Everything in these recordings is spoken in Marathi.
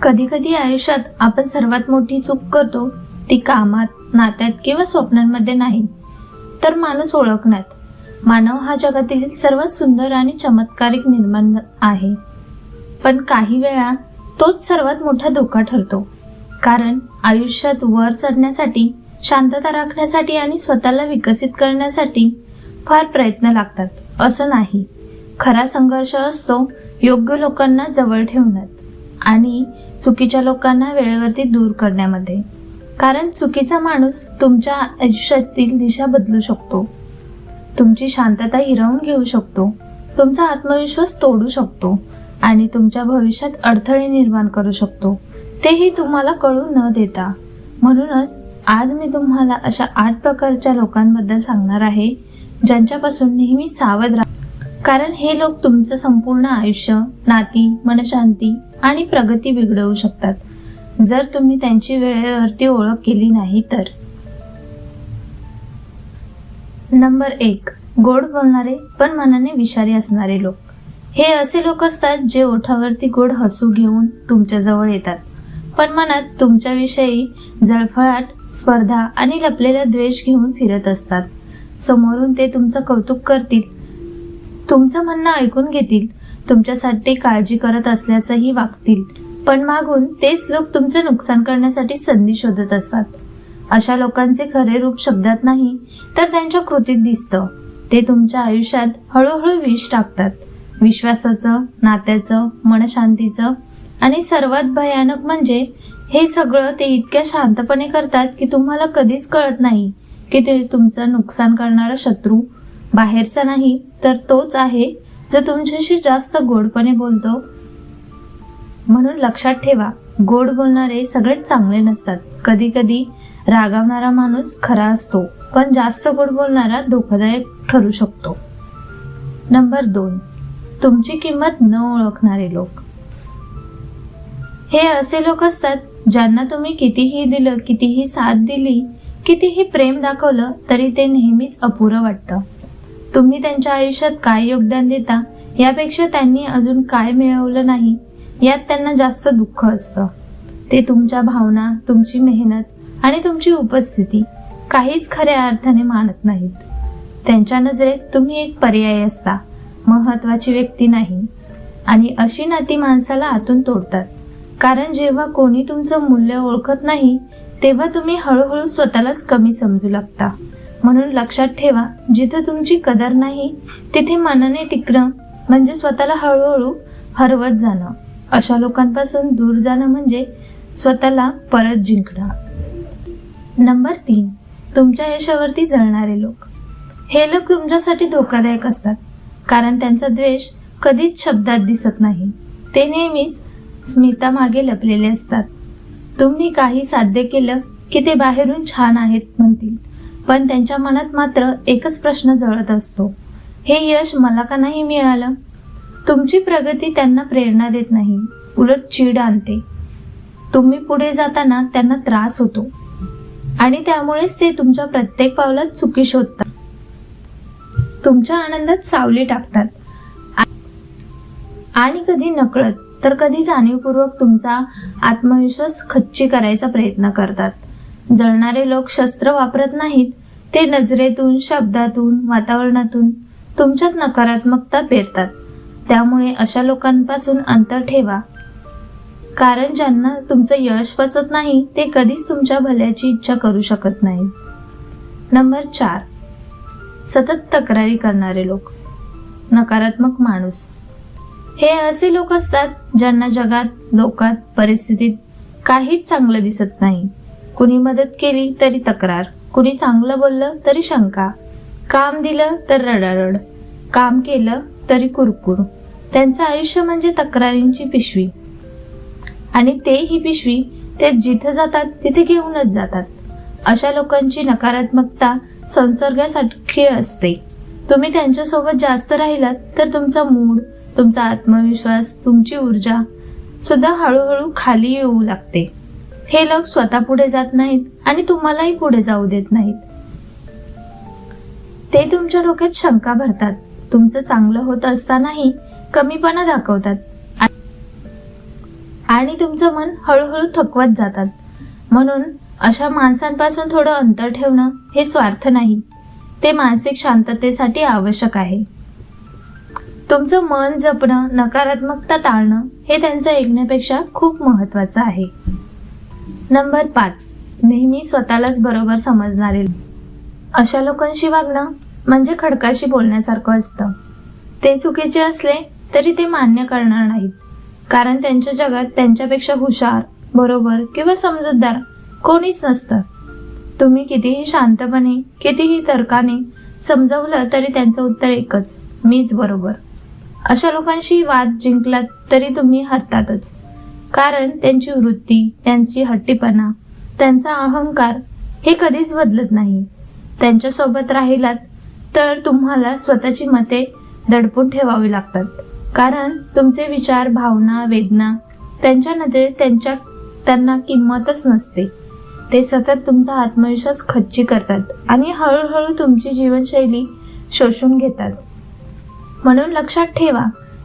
कधी कधी आयुष्यात आपण सर्वात मोठी चूक करतो ती कामात, नात्यात किंवा स्वप्नांमध्ये नाही, तर माणूस ओळखण्यात. मानव हा जगातील सर्वात सुंदर आणि चमत्कारिक निर्माण आहे, पण काही वेळा तोच सर्वात मोठा धोका ठरतो. कारण आयुष्यात वर चढण्यासाठी, शांतता राखण्यासाठी आणि स्वतःला विकसित करण्यासाठी फार प्रयत्न लागतात असं नाही. खरा संघर्ष असतो योग्य लोकांना जवळ ठेवण्यात आणि चुकीच्या लोकांना वेळेवरती दूर करण्यामध्ये. कारण चुकीचा माणूस तुमच्या आयुष्यातील दिशा बदलू शकतो, तुमची शांतता हिरावून घेऊ शकतो, तुमचा आत्मविश्वास तोडू शकतो आणि तुमच्या भविष्यात अडथळे निर्माण करू शकतो, तेही तुम्हाला कळू न देता. म्हणूनच आज मी तुम्हाला अशा 8 प्रकारच्या लोकांबद्दल सांगणार आहे ज्यांच्यापासून नेहमी सावध राहा. कारण हे लोक तुमचं संपूर्ण आयुष्य, नाती, मनशांती आणि प्रगती बिघडवू शकतात जर तुम्ही त्यांची वेळेवरती ओळख केली नाही तर. नंबर 1. गोड बोलणारे पण मनाने विषारी असणारे लोक. हे असे लोक असतात जे ओठावरती गोड हसू घेऊन तुमच्या जवळ येतात, पण मनात तुमच्याविषयी जळफळाट, स्पर्धा आणि लपलेला द्वेष घेऊन फिरत असतात. समोरून ते तुमचं कौतुक करतील, तुमचं म्हणणं ऐकून घेतील, तुमच्यासाठी काळजी करत असल्याचंही वागतील, पण मागून तेच लोक तुमचं नुकसान करण्यासाठी संधी शोधत असतात. अशा लोकांचे खरे रूप शब्दात नाही तर त्यांच्या कृतीत दिसतं. ते तुमच्या आयुष्यात हळूहळू विष टाकतात, विश्वासाचं, नात्याचं, मनशांतीचं, आणि सर्वात भयानक म्हणजे हे सगळं ते इतक्या शांतपणे करतात की तुम्हाला कधीच कळत नाही की ते तुमचं नुकसान करणारा शत्रू बाहेरचा नाही तर तोच आहे जो तुमच्याशी जास्त गोडपणे बोलतो. म्हणून लक्षात ठेवा, गोड बोलणारे सगळेच चांगले नसतात. कधी कधी रागावणारा माणूस खरा असतो, पण जास्त गोड बोलणारा धोकादायक ठरू शकतो. नंबर 2. तुमची किंमत न ओळखणारे लोक. हे असे लोक असतात ज्यांना तुम्ही कितीही दिलं, कितीही साथ दिली, कितीही प्रेम दाखवलं तरी ते नेहमीच अपुरं वाटतं. तुम्ही त्यांच्या आयुष्यात काय योगदान देता यापेक्षा त्यांनी अजून काय मिळवलं नाही यात त्यांना जास्त दुःख असतं. ते तुमच्या भावना, तुमची मेहनत आणि तुमची उपस्थिती काहीच खऱ्या अर्थाने मानत नाहीत. त्यांच्या नजरेत तुम्ही एक पर्याय असता, महत्वाची व्यक्ती नाही. आणि अशी नाती माणसाला आतून तोडतात. कारण जेव्हा कोणी तुमचं मूल्य ओळखत नाही तेव्हा तुम्ही हळूहळू स्वतःलाच कमी समजू लागता. म्हणून लक्षात ठेवा, जिथे तुमची कदर नाही तिथे मनाने टिकणं म्हणजे स्वतःला हळूहळू हरवत जाणं. अशा लोकांपासून दूर जाणं म्हणजे स्वतःला परत जिंकणं. नंबर 3. तुमच्या यशावरती जळणारे लोक. हे लोक तुमच्यासाठी धोकादायक असतात कारण त्यांचा द्वेष कधीच शब्दात दिसत नाही. ते नेहमीच स्मितामागे लपलेले असतात. तुम्ही काही साध्य केलं की ते बाहेरून छान आहेत म्हणतील, पण त्यांच्या मनात मात्र एकच प्रश्न जळत असतो, हे यश मला का नाही मिळालं. तुमची प्रगती त्यांना प्रेरणा देत नाही, उलट चीड आणते. तुम्ही पुढे जाताना त्यांना त्रास होतो आणि त्यामुळेच ते तुमच्या प्रत्येक पावलात चुकी शोधतात, तुमच्या आनंदात सावली टाकतात आणि कधी नकळत तर कधी जाणीवपूर्वक तुमचा आत्मविश्वास खच्ची करायचा प्रयत्न करतात. जळणारे लोक शस्त्र वापरत नाहीत, ते नजरेतून, शब्दातून, वातावरणातून तुमच्यात नकारात्मकता पेरतात. त्यामुळे अशा लोकांपासून अंतर ठेवा. कारण ज्यांना तुमचं यश पचत नाही ते कधीच तुमच्या भल्याची इच्छा करू शकत नाही. नंबर 4. सतत तक्रारी करणारे लोक. नकारात्मक माणूस. हे असे लोक असतात ज्यांना जगात, लोकात, परिस्थितीत काहीच चांगलं दिसत नाही. कुणी मदत केली तरी तक्रार, कुणी चांगलं बोललं तरी शंका, काम दिलं तर रडारड, काम केलं तरी कुरकुर. त्यांचं आयुष्य म्हणजे तक्रारींची पिशवी आणि ते ही पिशवी ते जिथे जातात तिथे घेऊनच जातात. अशा लोकांची नकारात्मकता संसर्गासारखी असते. तुम्ही त्यांच्यासोबत जास्त राहिलात तर तुमचा मूड, तुमचा आत्मविश्वास, तुमची ऊर्जा सुद्धा हळूहळू खाली येऊ लागते. हे लोक स्वतः पुढे जात नाहीत आणि तुम्हालाही पुढे जाऊ देत नाहीत. ते तुमच्या डोक्यात शंका भरतात, तुमचं चांगलं होत असतानाही कमीपणा दाखवतात आणि तुमचं मन हळूहळू थकवत जातात. म्हणून अशा माणसांपासून थोडं अंतर ठेवणं हे स्वार्थ नाही, ते मानसिक शांततेसाठी आवश्यक आहे. तुमचं मन जपणं, नकारात्मकता टाळणं हे त्यांचं ऐकण्यापेक्षा खूप महत्त्वाचं आहे. नंबर 5, नेहमी स्वतःलाच बरोबर समजणारे. अशा लोकांशी वागणं म्हणजे खडकाशी बोलण्यासारखं असतं. ते चुकीचे असले तरी ते मान्य करणार नाहीत, कारण त्यांच्या जगात त्यांच्यापेक्षा हुशार, बरोबर किंवा समजूतदार कोणीच नसतं. तुम्ही कितीही शांतपणे, कितीही तर्काने समजावलं तरी त्यांचं उत्तर एकच, मीच बरोबर. अशा लोकांशी वाद जिंकलात तरी तुम्ही हरतातच, कारण त्यांची वृत्ती, त्यांची हट्टीपणा, त्यांचा अहंकार हे कधीच बदलत नाही. त्यांच्यासोबत राहिलात तर तुम्हाला स्वतःची मते दडपून ठेवावी लागतात, कारण तुमचे विचार, भावना, वेदना त्यांच्या नजरेत त्यांना किंमतच नसते. ते सतत तुमचा आत्मविश्वास खच्ची करतात आणि हळूहळू तुमची जीवनशैली शोषून घेतात. म्हणून लक्षात ठेवा,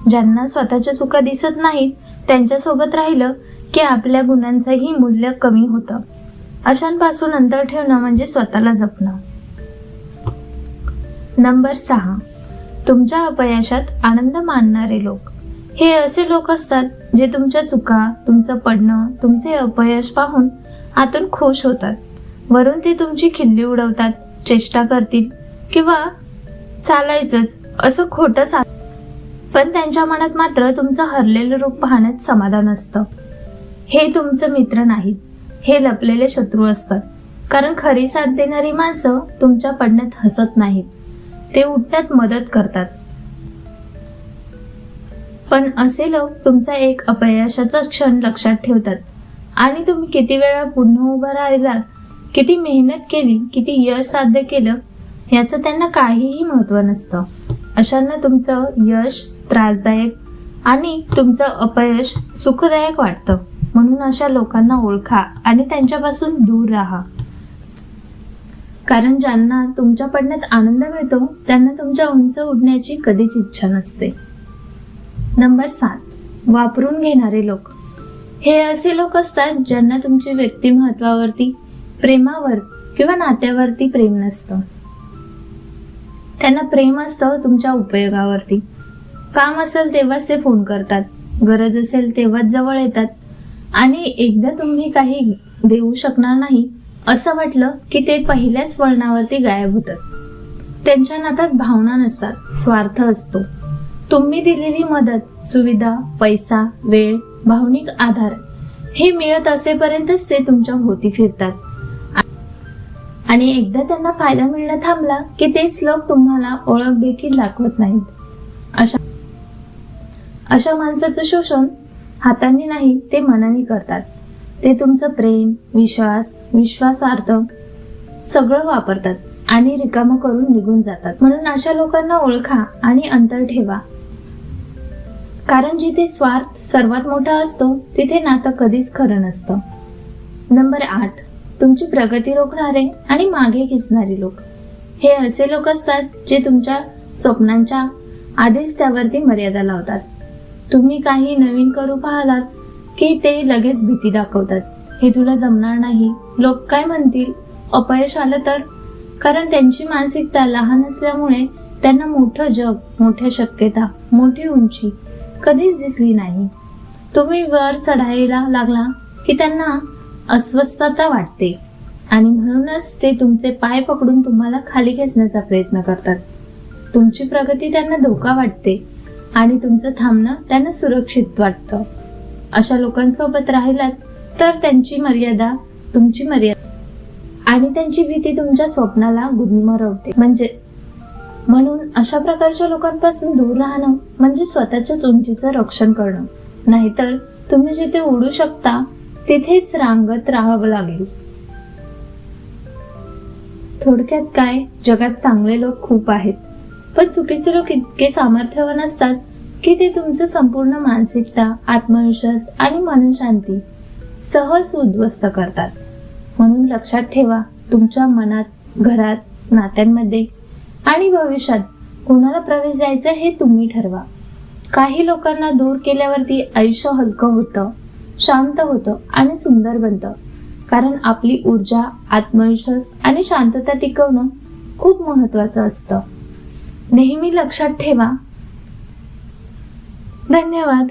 ज्यांना स्वतःच्या चुका दिसत नाहीत त्यांच्यासोबत राहिलं की आपल्या गुणांचंही मूल्य कमी होतं. अशांपासून अंतर ठेवणं म्हणजे स्वतःला जपणं. नंबर 6, तुमच्या अपयशात आनंद मानणारे लोक. हे असे लोक असतात जे तुमच्या चुका, तुमचं पडणं, तुमचे अपयश पाहून आतून खुश होतात. वरून ते तुमची खिल्ली उडवतात, चेष्टा करतील किंवा चालायचंच असं खोटं पण त्यांच्या मनात मात्र तुमचं हरलेलं रूप पाहण्यात समाधान असतं. हे तुमचे मित्र नाहीत, हे लपलेले शत्रू असतात. कारण खरी साथ देणारी माणसं तुमच्या पडण्यात हसत नाहीत, ते उठण्यात मदत करतात. पण असे लोक तुमचा एक अपयशाचा क्षण लक्षात ठेवतात आणि तुम्ही किती वेळा पुन्हा उभं राहिलात, किती मेहनत केली, किती यश साध्य केलं याचं त्यांना काहीही महत्त्व नसतं. अशांना तुमचं यश त्रासदायक आणि तुमचं अपयश सुखदायक वाटतं. म्हणून अशा लोकांना ओळखा आणि त्यांच्यापासून दूर राहा, कारण ज्यांना तुमच्या पडण्यात आनंद मिळतो त्यांना तुमच्या उंच उडण्याची कधीच इच्छा नसते. नंबर 7, वापरून घेणारे लोक. हे असे लोक असतात ज्यांना तुमची व्यक्तिमत्वावरती, प्रेमावर किंवा नात्यावरती प्रेम नसतं. त्यांना प्रेम असतं तुमच्या उपयोगावरती. काम असेल तेव्हाच ते फोन करतात, गरज असेल तेव्हाच जवळ येतात आणि एकदा तुम्ही काही देऊ शकणार नाही असं वाटलं की ते पहिल्याच वळणावरती गायब होतात. त्यांच्या नातात भावना नसतात, स्वार्थ असतो. तुम्ही दिलेली मदत, सुविधा, पैसा, वेळ, भावनिक आधार हे मिळत असेपर्यंतच ते तुमच्या भोवती फिरतात आणि एकदा त्यांना फायदा मिळणं थांबला की तेच लोक तुम्हाला ओळख देखील दाखवत नाहीत. अशा माणसाचं शोषण हातांनी नाही, ते मनाने करतात. ते तुमचं प्रेम, विश्वासार्थ सगळं वापरतात आणि रिकामं करून निघून जातात. म्हणून अशा लोकांना ओळखा आणि अंतर ठेवा, कारण जिथे स्वार्थ सर्वात मोठा असतो तिथे नातं कधीच खरं नसतं. नंबर 8, तुमची प्रगती रोखणारे आणि मागे खेचणारे लोक. हे असे लोक असतात जे तुमच्या स्वप्नांच्या आधीच त्यावरती मर्यादा लावतात. तुम्ही काही नवीन करू पाहिलात की ते लगेच भीती दाखवतात, हे तुला जमणार नाही, लोक काय म्हणतील, अपयश आलं तर. कारण त्यांची मानसिकता लहान असल्यामुळे त्यांना मोठं जग, मोठ्या शक्यता, मोठी उंची कधीच दिसली नाही. तुम्ही वर चढायला लागला की त्यांना अस्वस्थता वाटते आणि म्हणूनच ते तुमचे पाय पकडून तुम्हाला खाली खेचण्याचा प्रयत्न करतात. तुमची प्रगती त्यांना धोका वाटते आणि तुमचं थांबणं त्यांना सुरक्षित वाटतं. अशा लोकांसोबत राहिलात तर त्यांची मर्यादा तुमची मर्यादा आणि त्यांची भीती तुमच्या स्वप्नाला गुदमरवते. म्हणून अशा प्रकारच्या लोकांपासून दूर राहणं म्हणजे स्वतःच्याच उंचीचं रक्षण करणं. नाहीतर तुम्ही जिथे उडू शकता तिथेच रांगत राहावं लागेल. थोडक्यात काय, जगात चांगले लोक खूप आहेत, पण चुकीचे लोक इतके सामर्थ्यवान असतात की ते तुमचं संपूर्ण मानसिकता, आत्मविश्वास आणि मनशांती सहज उद्ध्वस्त करतात. म्हणून लक्षात ठेवा, तुमच्या मनात, घरात, नात्यांमध्ये आणि भविष्यात कोणाला प्रवेश द्यायचा हे तुम्ही ठरवा. काही लोकांना दूर केल्यावरती आयुष्य हलकं होतं, शांत होतं आणि सुंदर बनतं. कारण आपली ऊर्जा, आत्मविश्वास आणि शांतता टिकवणं खूप महत्वाचं असतं. नेहमी लक्षात ठेवा. धन्यवाद.